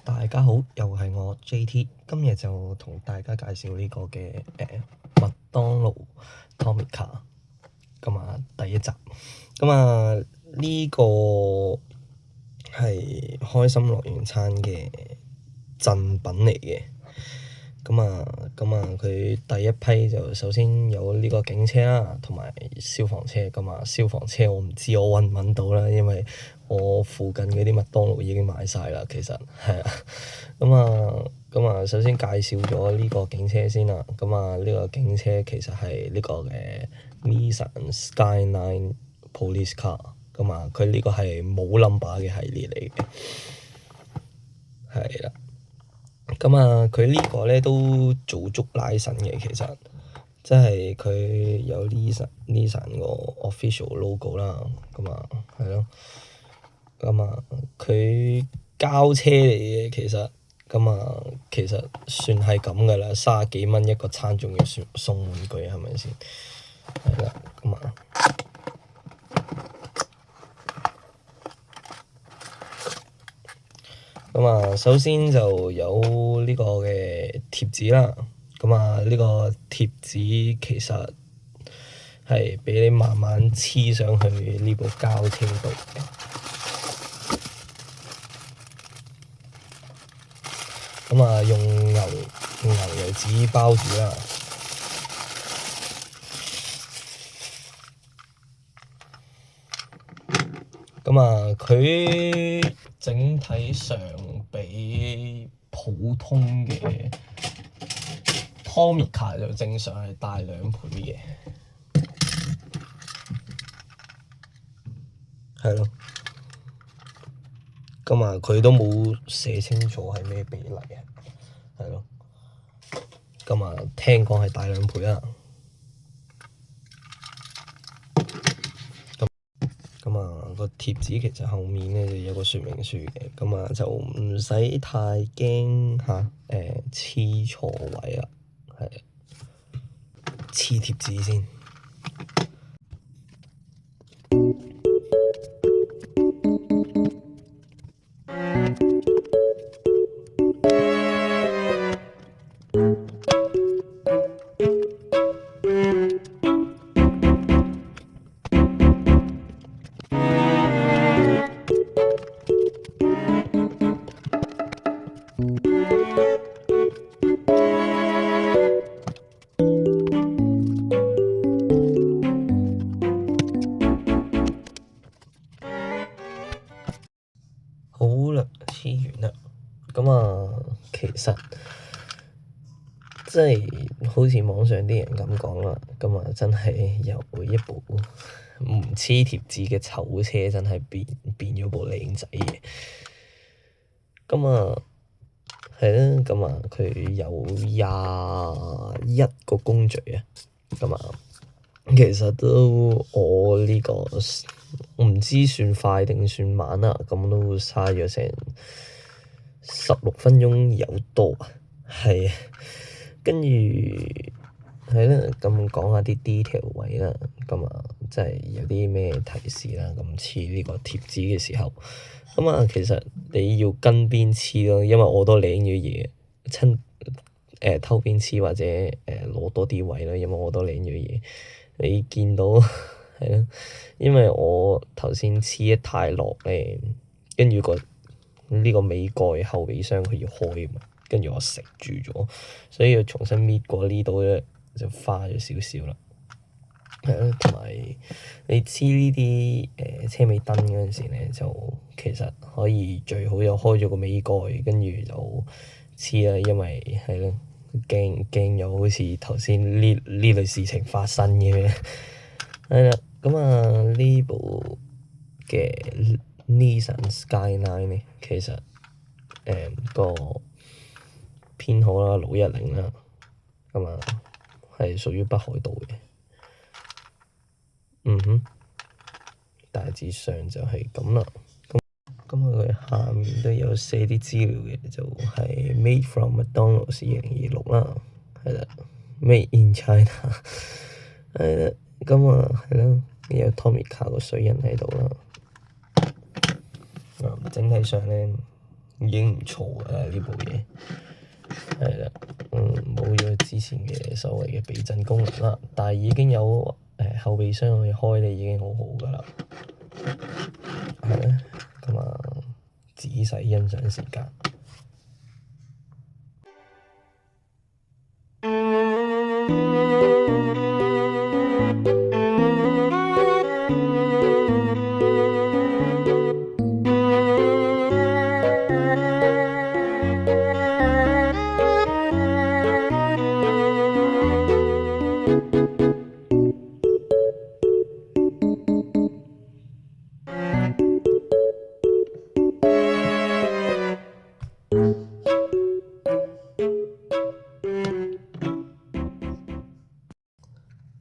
大家好，又係我 JT，今日就同大家介紹呢個嘅麥當勞 Tomica 咁啊第一集。咁啊呢個係開心樂園餐嘅贈品嚟嘅。佢第一批就首先有呢個警車啦，同埋消防車。消防車我唔知我揾唔揾到啦，因為我附近嗰啲麥當勞已經買晒啦。其實係啊，首先介紹咗呢個警車先啦。呢個警車其實係呢個嘅 Nissan Skyline Police Car。佢呢個係冇 number 嘅系列嚟嘅，係啦。佢呢個咧都做足拉神嘅，其實即係佢有 Nissan 個 official logo 啦，係咯。佢膠車嚟嘅，其實算係咁噶啦，30幾蚊一個餐，仲要送玩具，係咪先？係啦，首先就有呢個嘅貼紙啦。呢個貼紙其實係畀你慢慢黐上去呢部膠車度嘅。用牛油紙包住啦。佢整體上比普通嘅 Tomica 就正常係大2倍嘅，係咯。佢都冇寫清楚係咩比例啊，係咯。聽講係大2倍啦。個貼紙其實後面咧就有個說明書嘅，就唔使太驚嚇黐錯位啦，係黐貼紙先。好啦，黐完啦。其實即係好似網上啲人咁講啦，真係由一部唔黐貼紙嘅醜車，真係變咗部靚仔嘅。係啦，佢有21個工序啊。其實都我呢個唔知算快定算慢啦，都嘥咗成16分鐘有多啊。係，跟住係啦，講下啲 detail 位啦。即係有啲咩提示啦。黐呢個貼紙嘅時候，其實你要跟邊黐咯，因為我都領咗嘢，偷邊黐或者攞多啲位啦，因為我都領咗嘢。你見到係咯，因為我頭先黐得太落咧，跟住呢個尾蓋後備箱佢要開嘛，跟住我食住咗，所以要重新搣過呢度咧，就花咗少少啦。係咯，同埋你黐呢啲車尾燈嗰陣時咧，就其實可以最好又開咗個尾蓋，跟住就黐啦，因為係咯。驚有好似頭先呢類事情發生嘅。係啦，呢部嘅 Nissan Skyline 咧，其實個編號啦610啦，係屬於北海道嘅。大致上就係咁啦。佢下面都有寫啲資料嘅，就係 Made from McDonald's 2026啦，係啦，Made in China，係啦，係咯，有 Tomica 個水印喺度啦。整體上咧，已經唔錯㗎啦呢部嘢，係啦，冇咗之前嘅所謂嘅避震功能啦，但係已經有後備箱可以開咧，已經好好㗎啦，係啦，咁啊仔細欣賞時間。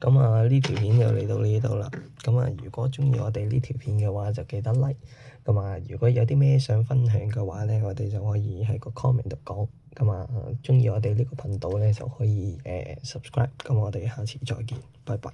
咁啊，呢條片就嚟到呢度啦。咁啊，如果鍾意我哋呢條片嘅話，就記得 like。咁啊，如果有啲咩想分享嘅話咧，我哋就可以喺個 comment 度講。咁啊，鍾意我哋呢個頻道咧，就可以subscribe。咁我哋下次再見，拜拜。